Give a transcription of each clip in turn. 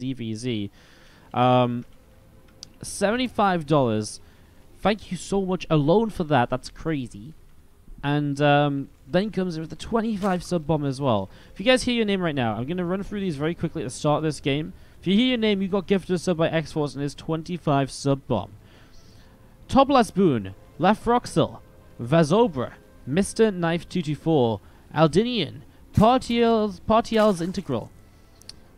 ZvZ. $75. Thank you so much alone for that. That's crazy. And then comes with the 25 sub bomb as well. If you guys hear your name right now, I'm going to run through these very quickly at the start of this game. If you hear your name, you got gifted a sub by X-Force and his 25 sub bomb. Toblas Boon, Lafroxel, Vazobra, Mr. Knife 224, Aldinian, Partiel's Integral,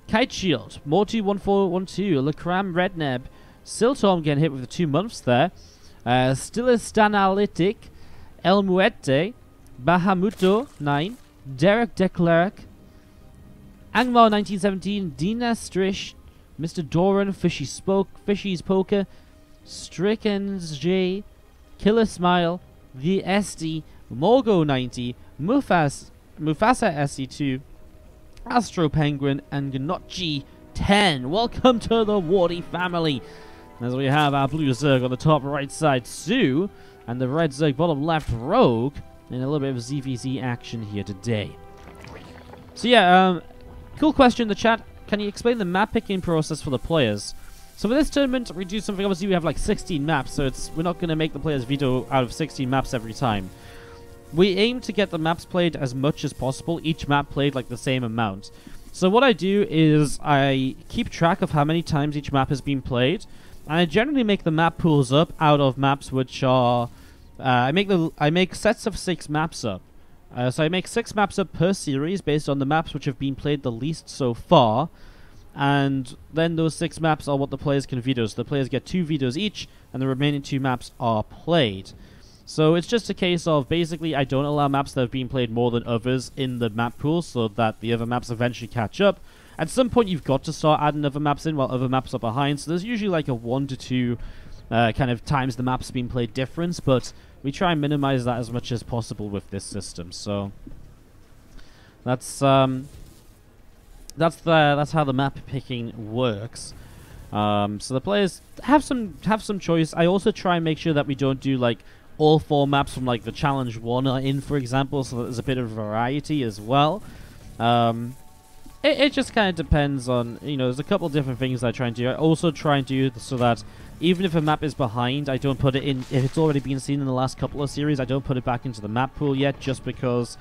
Kite Shield, Morty 1412, Lacram Redneb, Siltorm getting hit with the 2 months there, Stillistanalytic, El Muerte, Bahamuto 9, Derek Declerc, Angmar 1917, Dina Strish, Mr. Doran, Fishy's Poker, Strickens J, Killer Smile, The SD, Morgo 90, Mufasa SC2, Astro Penguin, and Gnocchi 10. Welcome to the Wardy family. As we have our blue Zerg on the top right side, soO, and the red Zerg bottom left, Rogue, and a little bit of ZvZ action here today. So yeah, cool question in the chat. Can you explain the map picking process for the players? So for this tournament, we do something, obviously we have like 16 maps, so we're not going to make the players veto out of 16 maps every time. We aim to get the maps played as much as possible, each map played like the same amount. So what I do is I keep track of how many times each map has been played, and I generally make the map pools up out of maps which are... I make sets of 6 maps up. So I make 6 maps up per series based on the maps which have been played the least so far. And then those 6 maps are what the players can veto. So the players get 2 vetoes each, and the remaining 2 maps are played. So it's just a case of, basically, I don't allow maps that have been played more than others in the map pool, so that the other maps eventually catch up. At some point, you've got to start adding other maps in while other maps are behind. So there's usually like a 1 to 2 kind of times the map's been played difference, but we try and minimize that as much as possible with this system. So that's how the map picking works. So the players have some choice. I also try and make sure that we don't do like all 4 maps from like the challenge 1 are in, for example, so that there's a bit of variety as well. It just kind of depends on, you know, there's a couple different things I try and do. I also try and do so that even if a map is behind, I don't put it in, if it's already been seen in the last couple of series, I don't put it back into the map pool yet, just because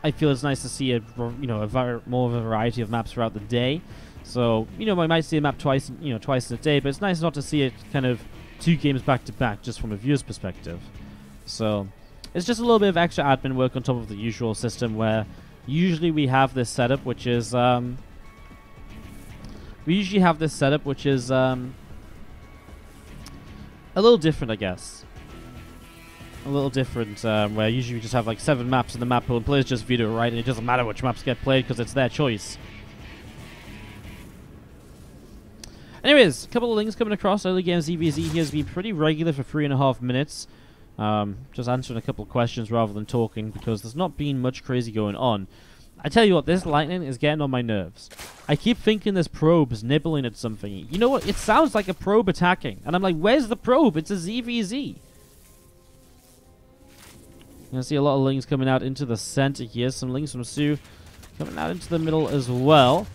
I feel it's nice to see more of a variety of maps throughout the day. So, you know, I might see a map twice in a day, but it's nice not to see it kind of 2 games back to back, just from a viewer's perspective. So it's just a little bit of extra admin work on top of the usual system, where usually we have this setup, which is a little different, I guess. A little different, where usually we just have like 7 maps in the map pool, and players just veto it, right, and it doesn't matter which maps get played because it's their choice. Anyways, a couple of links coming across. Early game ZvZ here has been pretty regular for 3.5 minutes. Just answering a couple of questions rather than talking, because there's not been much crazy going on. I tell you what, this lightning is getting on my nerves. I keep thinking this probe is nibbling at something. You know what? It sounds like a probe attacking. And I'm like, where's the probe? It's a ZvZ. You can see a lot of links coming out into the center here. Some links from soO coming out into the middle as well.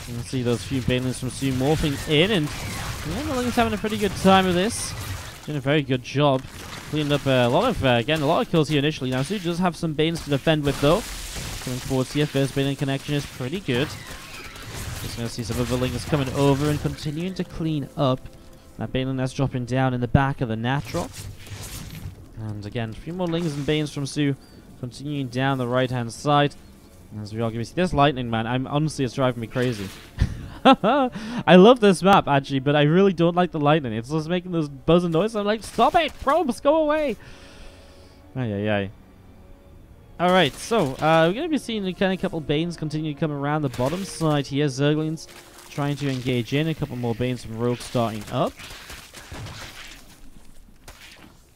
You can see those few banelings from soO morphing in. And yeah, the links having a pretty good time with this. Doing a very good job. Cleaning up a lot of kills here initially. Now soO does have some banes to defend with, though. Coming forwards here, first baneling connection is pretty good. Just going to see some other links coming over and continuing to clean up. That baneling that's dropping down in the back of the natural. And again, a few more lings and banes from soO continuing down the right-hand side. As we are going to see this lightning, man, honestly, it's driving me crazy. I love this map, actually, but I really don't like the lightning. It's just making those buzzing noises. I'm like, stop it, probes, go away. Ay. Alright, so, we're going to be seeing a couple Banes continue to come around the bottom side here. Zerglings trying to engage in. A couple more Banes from Rogue starting up.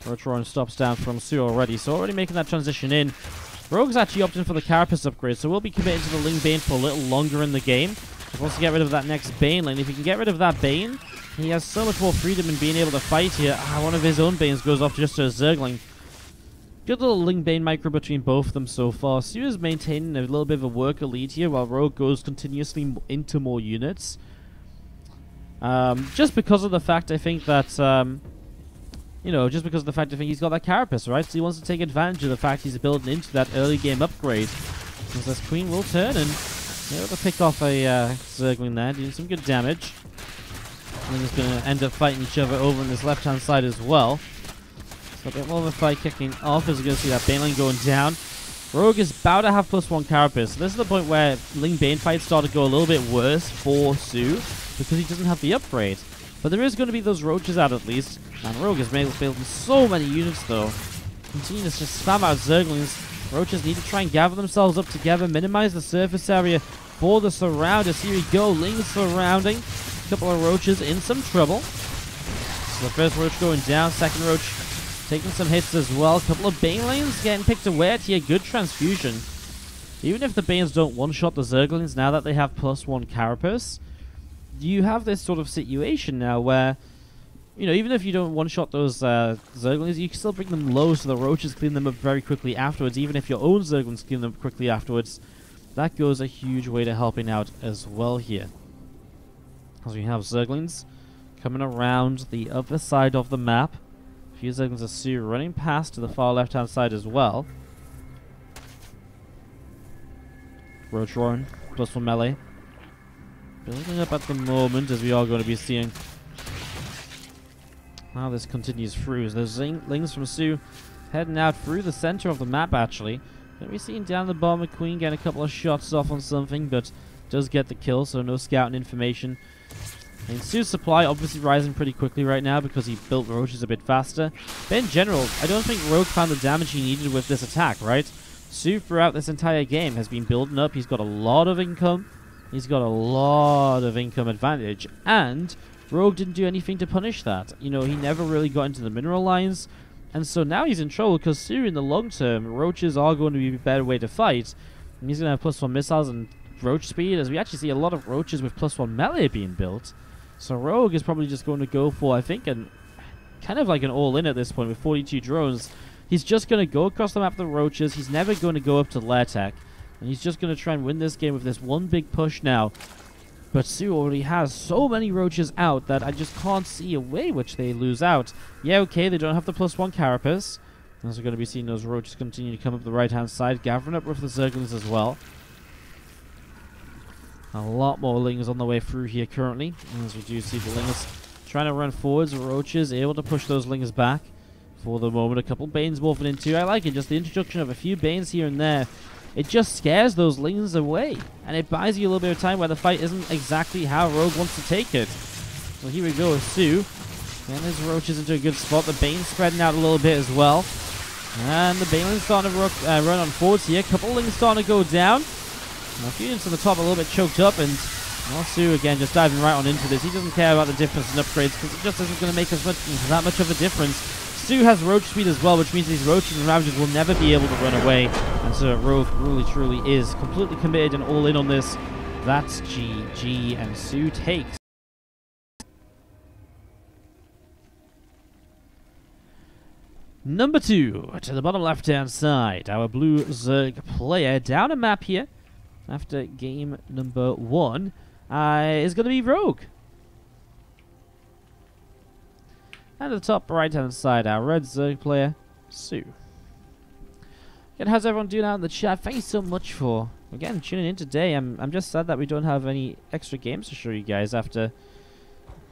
Rotron stops down from soO already, so already making that transition in. Rogue's actually opting for the Carapace upgrade, so we'll be committing to the Ling Bane for a little longer in the game. He wants to get rid of that next Bane lane. If he can get rid of that Bane, he has so much more freedom in being able to fight here. One of his own Banes goes off just to a Zergling. Good little Ling Bane micro between both of them so far. soO is maintaining a little bit of a worker lead here, while Rogue goes continuously into more units. Just because of the fact I think that, you know, just because of the fact I think he's got that carapace, right? So he wants to take advantage of the fact he's building into that early game upgrade. Because this queen will turn and be able to pick off a Zergling there, doing some good damage. And then he's going to end up fighting each other over on this left-hand side as well. So a bit more of a fight kicking off as we're going to see that Bane lane going down. Rogue is about to have +1 carapace. So this is the point where Ling Bane fights start to go a little bit worse for soO because he doesn't have the upgrade. But there is going to be those roaches out at least. And Rogue is building so many units though. Continue to just spam out Zerglings. Roaches need to try and gather themselves up together, minimize the surface area for the surrounders. Here we go, Ling surrounding. A couple of roaches in some trouble. So the first roach going down, second roach taking some hits as well. A couple of Bane lanes getting picked away at here. Good transfusion. Even if the Banes don't one-shot the Zerglings now that they have +1 carapace, you have this sort of situation now where, you know, even if you don't one-shot those Zerglings, you can still bring them low so the roaches clean them up very quickly afterwards. Even if your own Zerglings clean them up quickly afterwards, that goes a huge way to helping out as well here. As we have Zerglings coming around the other side of the map. A few Zerglings of soO running past to the far left-hand side as well. Roach Roaring, +1 melee. Building up at the moment as we are going to be seeing how this continues through. So there's Lings from soO heading out through the center of the map actually. Going to be seeing down the bottom, Queen getting a couple of shots off on something, but does get the kill, so no scouting information. And soO's supply obviously rising pretty quickly right now because he built roaches a bit faster. But in general, I don't think Rogue found the damage he needed with this attack, right? soO throughout this entire game has been building up. He's got a lot of income. He's got a lot of income advantage. And Rogue didn't do anything to punish that. You know, he never really got into the mineral lines. And so now he's in trouble because soO in the long term, roaches are going to be a better way to fight. And he's going to have +1 missiles and roach speed, as we actually see a lot of roaches with +1 melee being built. So Rogue is probably just going to go for, I think, kind of like an all-in at this point with 42 drones. He's just going to go across the map with the roaches. He's never going to go up to lair tech. And he's just going to try and win this game with this one big push now. But soO already has so many roaches out that I just can't see a way which they lose out. Yeah, okay, they don't have the +1 carapace. As we're going to be seeing those roaches continue to come up the right-hand side, gathering up with the Zerglings as well. A lot more Lings on the way through here currently. As we do see the Lings trying to run forwards. Roaches able to push those Lings back for the moment. A couple Banes morphing into. I like it. Just the introduction of a few Banes here and there. It just scares those Lings away. And it buys you a little bit of time where the fight isn't exactly how Rogue wants to take it. So here we go with soO. And there's roaches into a good spot. The Bane's spreading out a little bit as well. And the Baneling's starting to run on forwards here. A couple Lings starting to go down. A few units on the top a little bit choked up, and soO again just diving right on into this. He doesn't care about the difference in upgrades because it just isn't going to make that much of a difference. soO has roach speed as well, which means these roaches and ravagers will never be able to run away. And so Rogue really truly is completely committed and all in on this. That's GG, and soO takes. Number 2, to the bottom left-hand side, our blue Zerg player down a map here. After game number 1 is going to be Rogue. And at the top right-hand side, our red Zerg player, soO. Again, how's everyone doing out in the chat? Thank you so much for, again, tuning in today. I'm just sad that we don't have any extra games to show you guys after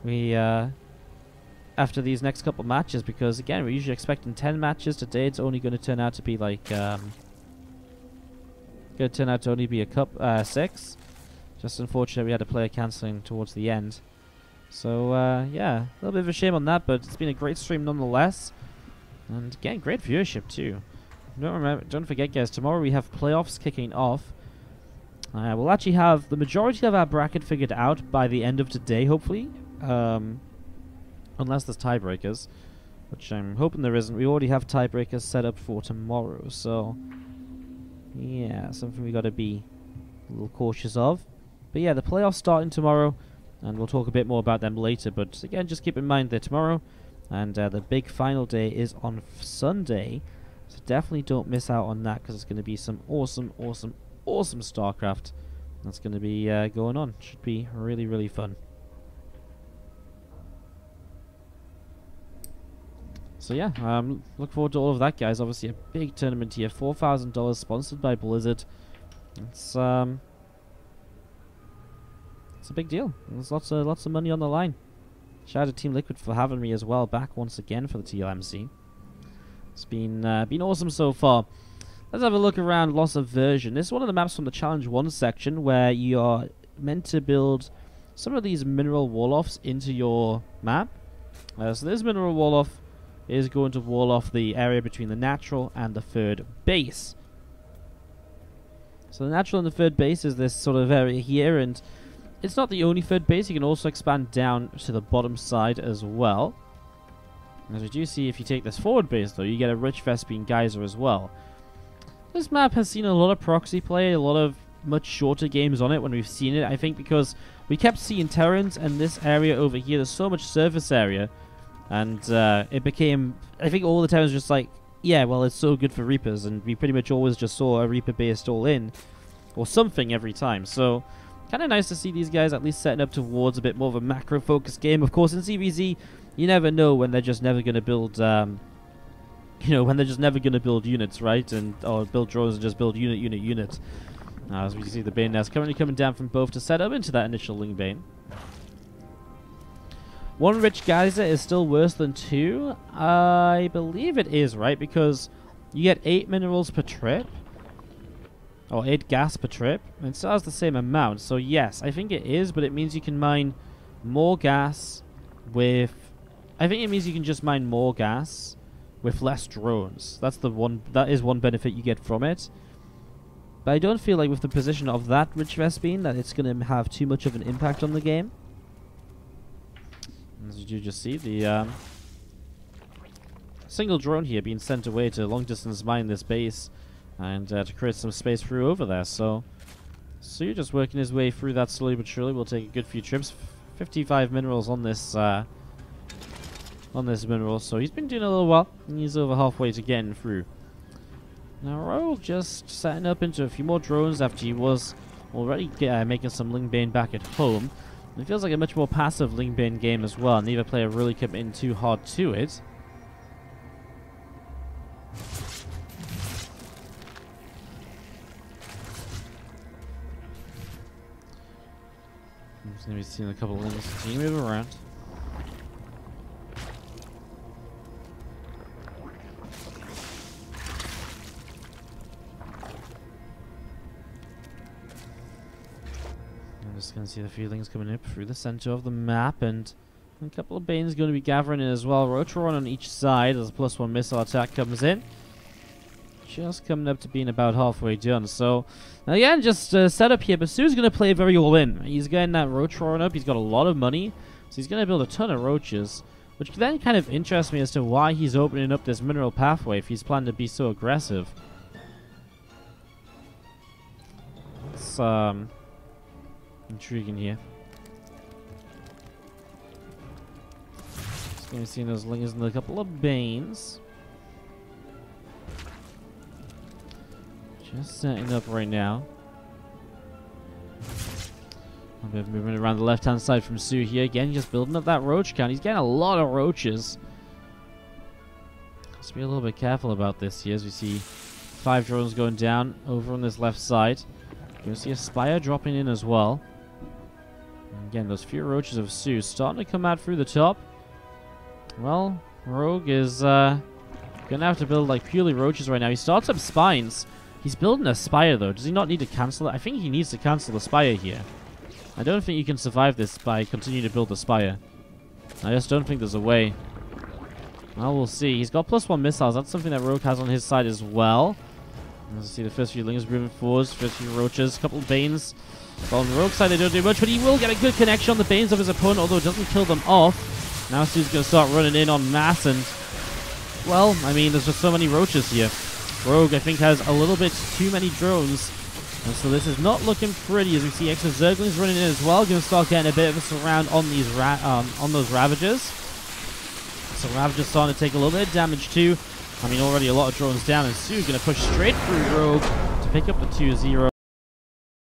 we after these next couple matches, because again, we're usually expecting 10 matches. Today it's only going to turn out to be like a 6. Just unfortunate we had a player cancelling towards the end. So yeah, a little bit of a shame on that, but it's been a great stream nonetheless. And again, great viewership too. Don't forget guys, tomorrow we have playoffs kicking off. We'll actually have the majority of our bracket figured out by the end of today, hopefully. Unless there's tiebreakers, which I'm hoping there isn't. We already have tiebreakers set up for tomorrow, so yeah, something we got to be a little cautious of. But yeah, the playoffs starting tomorrow, and we'll talk a bit more about them later. But again, just keep in mind they're tomorrow, and the big final day is on Sunday. So definitely don't miss out on that, because it's going to be some awesome StarCraft that's going to be going on. Should be really, really fun. So yeah, look forward to all of that, guys. Obviously a big tournament here, $4,000 sponsored by Blizzard. It's a big deal. There's lots of money on the line. Shout out to Team Liquid for having me as well, back once again for the TLMC. It's been awesome so far. Let's have a look around Loss Aversion. This is one of the maps from the Challenge 1 section where you are meant to build some of these mineral wall-offs into your map. So this mineral wall-off is going to wall off the area between the natural and the third base. So the natural and the third base is this sort of area here, and it's not the only third base. You can also expand down to the bottom side as well. As we do see, if you take this forward base though, you get a rich Vespene geyser as well. This map has seen a lot of proxy play, a lot of much shorter games on it when we've seen it. I think because we kept seeing Terrans, and this area over here, there's so much surface area. And it became, I think all the Terrans were just like, yeah, well, it's so good for Reapers, and we pretty much always just saw a Reaper based all in, or something every time. So, kind of nice to see these guys at least setting up towards a bit more of a macro-focused game. Of course, in ZvZ, you never know when they're just never going to build, when they're just never going to build units, right? Or build drones and just build unit. As we see the Bane nest currently coming down from both to set up into that initial Ling Bane. One rich geyser is still worse than 2. I believe it is, right? Because you get 8 minerals per trip. Or 8 gas per trip. And it still has the same amount. So yes, I think it is, but it means you can mine more gas with... I think it means you can just mine more gas with less drones. That is one benefit you get from it. But I don't feel like with the position of that rich Vespene that it's going to have too much of an impact on the game. As you just see, the single drone here being sent away to long distance mine this base and to create some space through over there. So you're just working his way through that slowly but surely. Will take a good few trips. 55 minerals on this mineral, so he's been doing a little while, and he's over halfway to getting through. Now Rogue just setting up into a few more drones after he was already making some Ling Bane back at home. It feels like a much more passive Ling Bane game as well. Neither player really committing too hard to it. I'm just going to be seeing a couple of Lings continue to move around. Just going to see the feelings coming up through the center of the map, and a couple of Banes going to be gathering in as well. Rotron on each side as a +1 missile attack comes in. Just coming up to being about halfway done. So, again, just set up here, but soO's going to play very all in. He's getting that Rotron up. He's got a lot of money, so he's going to build a ton of roaches, which then kind of interests me as to why he's opening up this mineral pathway if he's planning to be so aggressive. It's, intriguing here. Just going to see those Lingers and a couple of Banes. Just setting up right now. A bit of movement around the left hand side from soO here. Again, just building up that roach count. He's getting a lot of roaches. Let's be a little bit careful about this here as we see 5 drones going down over on this left side. You're going to see a Spire dropping in as well. Again, those few roaches of soO starting to come out through the top. Well, Rogue is gonna have to build like purely roaches right now. He starts up spines. He's building a Spire though. Does he not need to cancel it? I think he needs to cancel the Spire here. I don't think you can survive this by continuing to build the Spire. I just don't think there's a way. Well, we'll see. He's got +1 missiles. That's something that Rogue has on his side as well. As you see the first few Lingers moving forwards, first few roaches, a couple of Banes. Well, on the Rogue side, they don't do much, but he will get a good connection on the Banes of his opponent, although it doesn't kill them off. Now soO's going to start running in on mass, and, well, I mean, there's just so many roaches here. Rogue, I think, has a little bit too many drones, and so this is not looking pretty, as we see extra Zerglings running in as well. Going to start getting a bit of a surround on these on those Ravagers. So Ravagers starting to take a little bit of damage too. I mean, already a lot of drones down, and soO going to push straight through Rogue to pick up the 2-0.